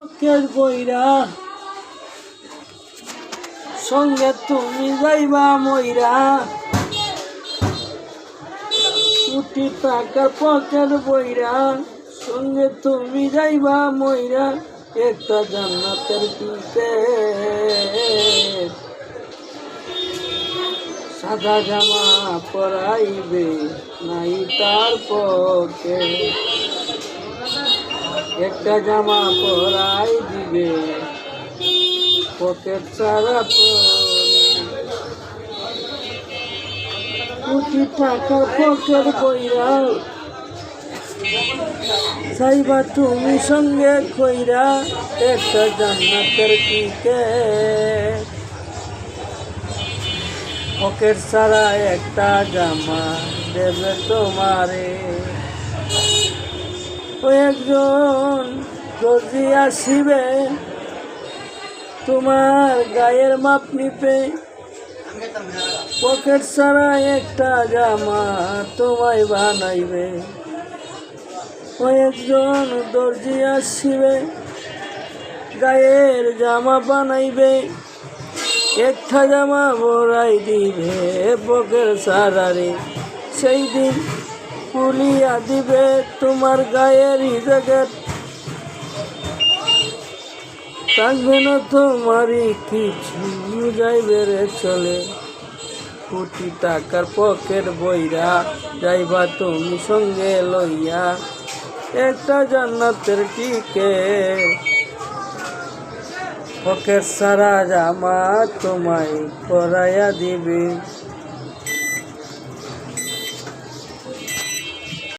কের বইরা সঙ্গে তুমি যাইবা মইরা, কোটি টাকার পকেট বইরা সঙ্গে তুমি যাইবা মইরা, একটা জান্নাতের টিকেট সাদা জামা পরাইবে নাই তার পকেট, একটা জামা পরাই দিবে পকেট ছাড়া কোটি টাকার পকেট বইরা যাইবা তুমি সঙ্গে কইরা, একটা জান্নাতের টিকেট পকেট ছাড়া একটা জামা দেবে তোমারে। ও একজন দর্জি আসিবে তোমার গায়ের মাপ নিবে, পকেট ছাড়া একটা জামা তোমায় বানাইবে। ও একজন দর্জি আসিবে গায়ের জামা বানাইবে, একটা জামা ভরাই দিবে পকেট ছাড়া রে, সেই দিন খুলিয়া দিবে তোমার গায়ের জ্যাকেট, থাকবে না তোমারই কিছু যাইবে রে চলে, কোটি টাকার পকেট বইরা যাইবা তুমি সঙ্গে লইয়া, একটা জান্নাতের টিকেট পকেট সারা জামা তোমায় পরাইয়া দিবে।